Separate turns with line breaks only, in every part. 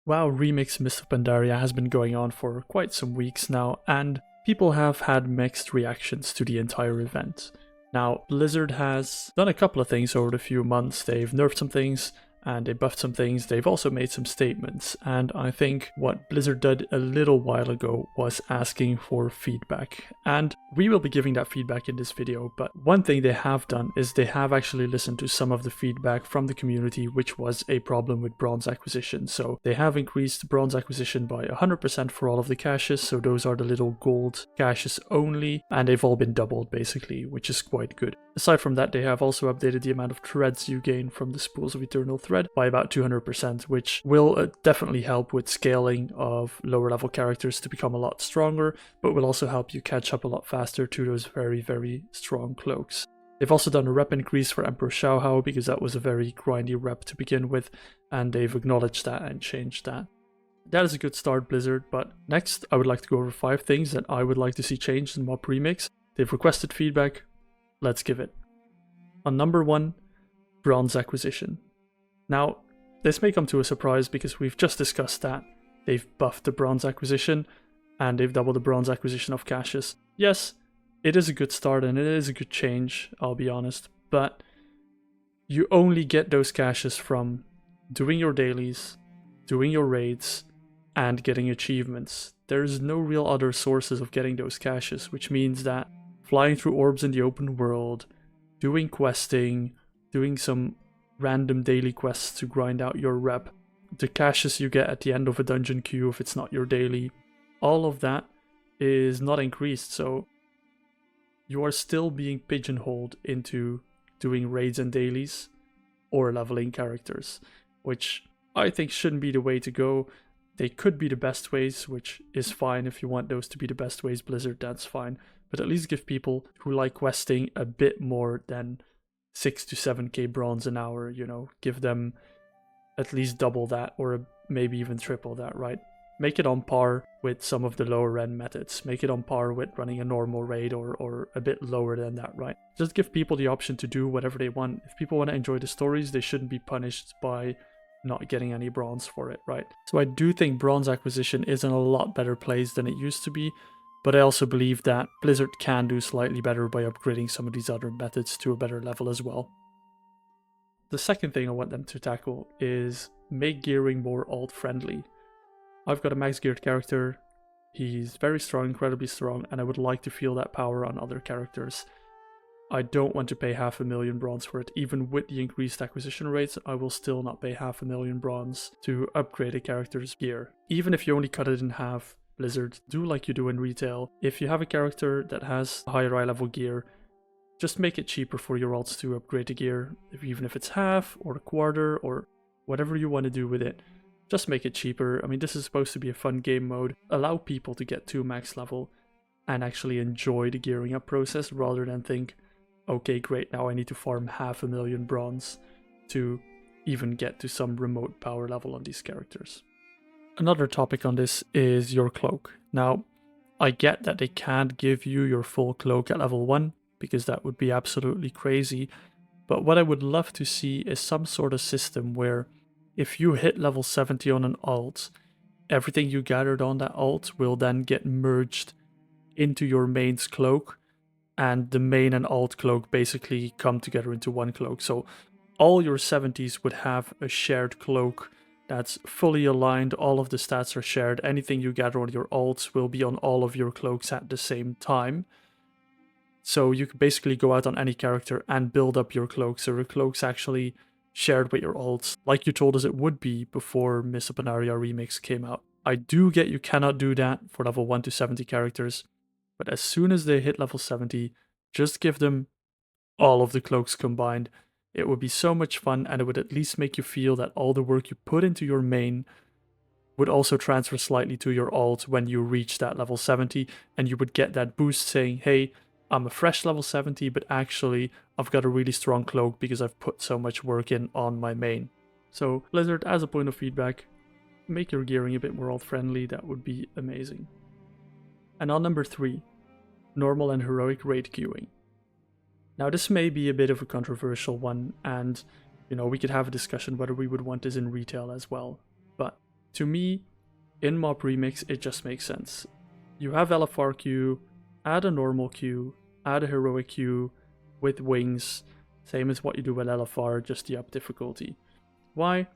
WoW Remix Mists of Pandaria has been going on for quite some weeks now, and people have had mixed reactions to the entire event. Now, Blizzard has done a couple of things over the few months. They've nerfed some things, and they buffed some things. They've also made some statements, and I think what Blizzard did a little while ago was asking for feedback, and we will be giving that feedback in this video. But one thing they have done is they have actually listened to some of the feedback from the community, which was a problem with bronze acquisition. So they have increased bronze acquisition by 100% for all of the caches, so those are the little gold caches only, and they've all been doubled basically, which is quite good. Aside from that, they have also updated the amount of threads you gain from the Spools of Eternal Thread by about 200%, which will definitely help with scaling of lower level characters to become a lot stronger, but will also help you catch up a lot faster to those very strong cloaks. They've also done a rep increase for Emperor Xiaohao because that was a very grindy rep to begin with, and they've acknowledged that and changed that. That is a good start, Blizzard, but next I would like to go over 5 things that I would like to see changed in MoP Remix. They've requested feedback, let's give it. On number 1, bronze acquisition. Now, this may come to a surprise because we've just discussed that they've buffed the bronze acquisition and they've doubled the bronze acquisition of caches. Yes, it is a good start and it is a good change, I'll be honest, but you only get those caches from doing your dailies, doing your raids, and getting achievements. There's no real other sources of getting those caches, which means that flying through orbs in the open world, doing questing, doing some random daily quests to grind out your rep, the caches you get at the end of a dungeon queue if it's not your daily, all of that is not increased, so you are still being pigeonholed into doing raids and dailies or leveling characters, which I think shouldn't be the way to go. They could be the best ways, which is fine. If you want those to be the best ways, Blizzard, that's fine, but at least give people who like questing a bit more than 6 to 7k bronze an hour, you know, give them at least double that or maybe even triple that, right? Make it on par with some of the lower end methods. Make it on par with running a normal raid or a bit lower than that, right? Just give people the option to do whatever they want. If people want to enjoy the stories, they shouldn't be punished by not getting any bronze for it, right? So I do think bronze acquisition is in a lot better place than it used to be, but I also believe that Blizzard can do slightly better by upgrading some of these other methods to a better level as well. The second thing I want them to tackle is make gearing more alt friendly. I've got a max geared character, he's very strong, incredibly strong, and I would like to feel that power on other characters. I don't want to pay 500,000 bronze for it. Even with the increased acquisition rates, I will still not pay 500,000 bronze to upgrade a character's gear. Even if you only cut it in half, Blizzard, do like you do in retail. If you have a character that has higher eye level gear, just make it cheaper for your alts to upgrade the gear, even if it's half or a quarter or whatever you want to do with it. Just make it cheaper. I mean, this is supposed to be a fun game mode. Allow people to get to max level and actually enjoy the gearing up process rather than think, okay, great, now I need to farm 500,000 bronze to even get to some remote power level on these characters. Another topic on this is your cloak. Now, I get that they can't give you your full cloak at level 1, because that would be absolutely crazy, but what I would love to see is some sort of system where if you hit level 70 on an alt, everything you gathered on that alt will then get merged into your main's cloak, and the main and alt cloak basically come together into one cloak. So all your 70s would have a shared cloak that's fully aligned, all of the stats are shared, anything you gather on your alts will be on all of your cloaks at the same time. So you could basically go out on any character and build up your cloak, so your cloak's actually shared with your alts, like you told us it would be before Mists of Pandaria Remix came out. I do get you cannot do that for level 1 to 70 characters, but as soon as they hit level 70, just give them all of the cloaks combined. It would be so much fun, and it would at least make you feel that all the work you put into your main would also transfer slightly to your alt when you reach that level 70, and you would get that boost saying, hey, I'm a fresh level 70, but actually I've got a really strong cloak because I've put so much work in on my main. So Blizzard, as a point of feedback, make your gearing a bit more alt friendly, that would be amazing. And on number 3, normal and heroic raid queuing. Now this may be a bit of a controversial one, and you know, we could have a discussion whether we would want this in retail as well, but To me, in MoP Remix, it just makes sense. You have LFR queue, add a normal queue, add a heroic queue with wings, same as what you do with LFR, just the up difficulty. Why?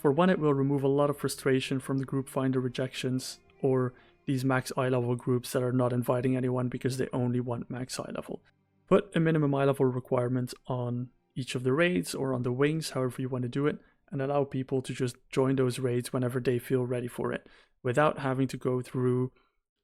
For one, it will remove a lot of frustration from the group finder rejections, or these max eye level groups that are not inviting anyone because they only want max eye level. Put a minimum eye level requirement on each of the raids or on the wings, however you want to do it, and allow people to just join those raids whenever they feel ready for it, without having to go through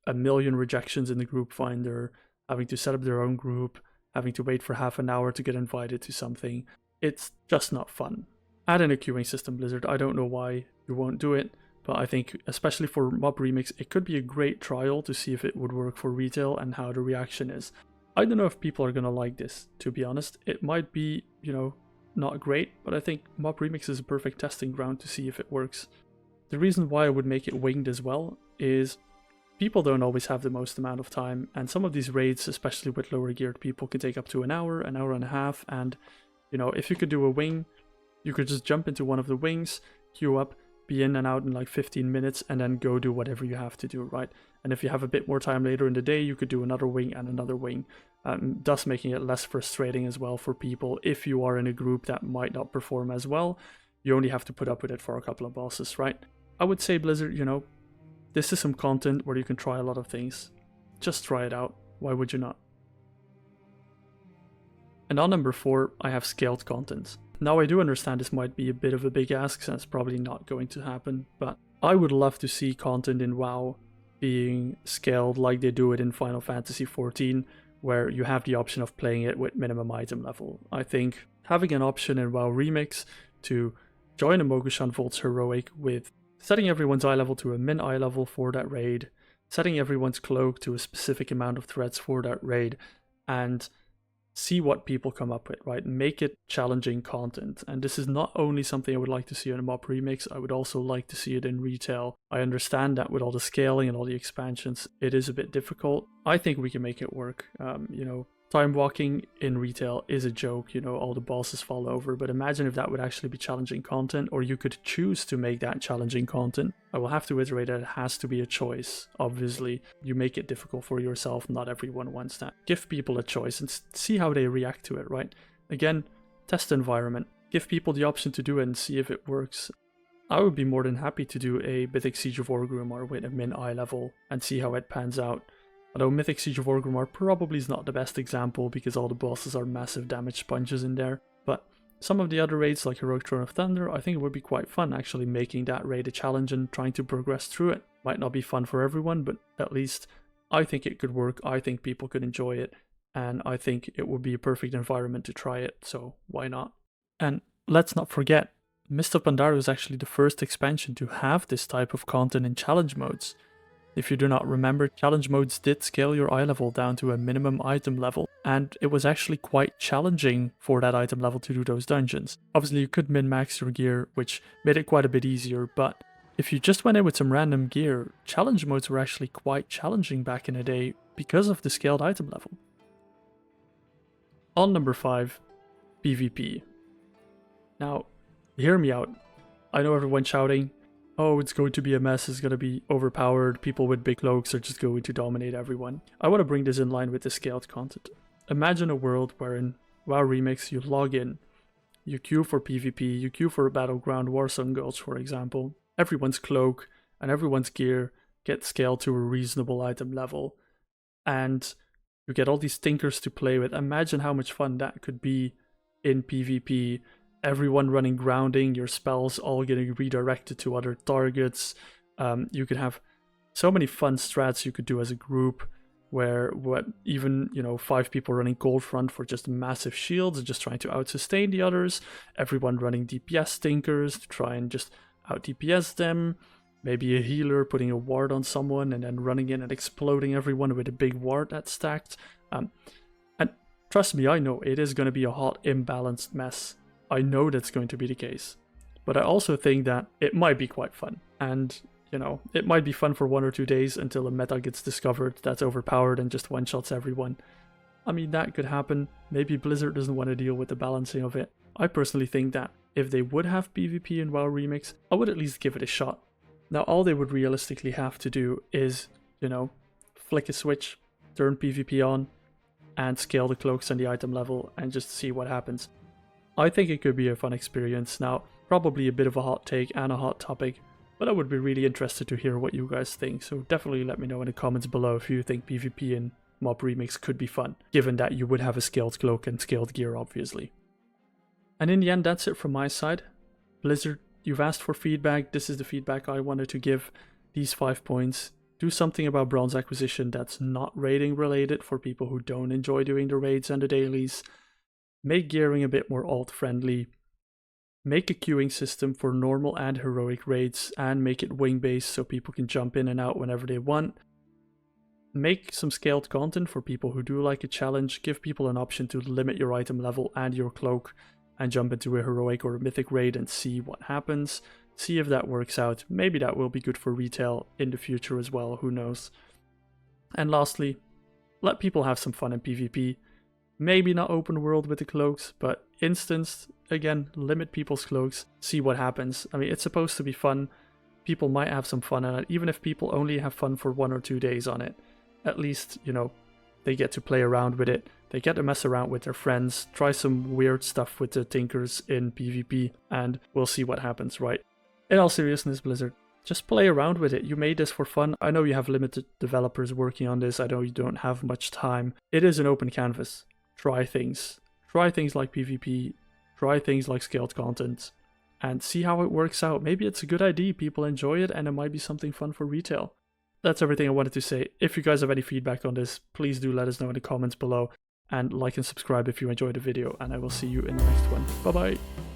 a million rejections in the group finder, having to set up their own group, having to wait for half an hour to get invited to something. It's just not fun. Add in a queuing system, Blizzard. I don't know why you won't do it, but I think, especially for MoP Remix, it could be a great trial to see if it would work for retail and how the reaction is. I don't know if people are gonna like this, to be honest. It might be, not great, but I think MoP Remix is a perfect testing ground to see if it works. The reason why I would make it winged as well is people don't always have the most amount of time, and some of these raids, especially with lower geared people, can take up to an hour and a half, and if you could do a wing, you could just jump into one of the wings, queue up, be in and out in like 15 minutes, and then go do whatever you have to do, right? And if you have a bit more time later in the day, you could do another wing and another wing, thus making it less frustrating as well for people. If you are in a group that might not perform as well, you only have to put up with it for a couple of bosses, right? I would say, Blizzard, this is some content where you can try a lot of things. Just try it out. Why would you not? And on number 4, I have scaled content. Now, I do understand this might be a bit of a big ask, so it's probably not going to happen, but I would love to see content in WoW being scaled like they do it in Final Fantasy XIV, where you have the option of playing it with minimum item level. I think having an option in WoW Remix to join a Mogushan Volt's Heroic with setting everyone's eye level to a min eye level for that raid, setting everyone's cloak to a specific amount of threats for that raid, and see what people come up with, right? Make it challenging content. And this is not only something I would like to see in a MoP Remix, I would also like to see it in retail. I understand that with all the scaling and all the expansions, it is a bit difficult. I think we can make it work. Time walking in retail is a joke, all the bosses fall over, but imagine if that would actually be challenging content, or you could choose to make that challenging content. I will have to iterate that it has to be a choice. Obviously, you make it difficult for yourself, not everyone wants that. Give people a choice and see how they react to it, right? Again, test environment. Give people the option to do it and see if it works. I would be more than happy to do a Mythic Siege of Orgrimmar with a min eye level and see how it pans out. Although Mythic Siege of Orgrimmar probably is not the best example because all the bosses are massive damage sponges in there, but some of the other raids like Heroic Throne of Thunder, I think it would be quite fun actually making that raid a challenge and trying to progress through it. Might not be fun for everyone, but at least I think it could work, I think people could enjoy it, and I think it would be a perfect environment to try it, so why not? And let's not forget, Mist of Pandaria is actually the first expansion to have this type of content in challenge modes. If you do not remember, challenge modes did scale your eye level down to a minimum item level, and it was actually quite challenging for that item level to do those dungeons. Obviously you could min-max your gear, which made it quite a bit easier, but if you just went in with some random gear, challenge modes were actually quite challenging back in the day because of the scaled item level. On number 5, PvP. Now, hear me out. I know everyone's shouting, oh, it's going to be a mess, it's going to be overpowered, people with big cloaks are just going to dominate everyone. I want to bring this in line with the scaled content. Imagine a world wherein WoW Remix, you log in, you queue for PvP, you queue for a Battleground Warzone Gulch, for example. Everyone's cloak and everyone's gear gets scaled to a reasonable item level, and you get all these tinkers to play with. Imagine how much fun that could be in PvP. Everyone running grounding, your spells all getting redirected to other targets. You could have so many fun strats you could do as a group, where even 5 people running Cold Front for just massive shields, just trying to out-sustain the others. Everyone running DPS tinkers to try and just out-DPS them. Maybe a healer putting a ward on someone and then running in and exploding everyone with a big ward that's stacked. And trust me, I know it is going to be a hot, imbalanced mess. I know that's going to be the case, but I also think that it might be quite fun, and it might be fun for 1 or 2 days until a meta gets discovered that's overpowered and just one-shots everyone. I mean, that could happen. Maybe Blizzard doesn't want to deal with the balancing of it. I personally think that if they would have PvP in WoW Remix, I would at least give it a shot. Now all they would realistically have to do is, flick a switch, turn PvP on, and scale the cloaks and the item level and just see what happens. I think it could be a fun experience. Now, probably a bit of a hot take and a hot topic, but I would be really interested to hear what you guys think, so definitely let me know in the comments below if you think PvP in MoP Remix could be fun, given that you would have a scaled cloak and scaled gear obviously. And in the end, that's it from my side. Blizzard, you've asked for feedback, this is the feedback I wanted to give. These 5 points. Do something about bronze acquisition that's not raiding related for people who don't enjoy doing the raids and the dailies. Make gearing a bit more alt friendly. Make a queuing system for normal and heroic raids and make it wing based so people can jump in and out whenever they want. Make some scaled content for people who do like a challenge. Give people an option to limit your item level and your cloak and jump into a heroic or a mythic raid and see what happens. See if that works out. Maybe that will be good for retail in the future as well, who knows. And lastly, let people have some fun in PvP. Maybe not open world with the cloaks, but instanced, again, limit people's cloaks, see what happens. I mean, it's supposed to be fun. People might have some fun on it, even if people only have fun for 1 or 2 days on it. At least, they get to play around with it. They get to mess around with their friends, try some weird stuff with the Tinkers in PvP, and we'll see what happens, right? In all seriousness, Blizzard, just play around with it. You made this for fun. I know you have limited developers working on this. I know you don't have much time. It is an open canvas. Try things. Try things like PvP. Try things like scaled content. And see how it works out. Maybe it's a good idea. People enjoy it and it might be something fun for retail. That's everything I wanted to say. If you guys have any feedback on this, please do let us know in the comments below. And like and subscribe if you enjoyed the video. And I will see you in the next one. Bye bye.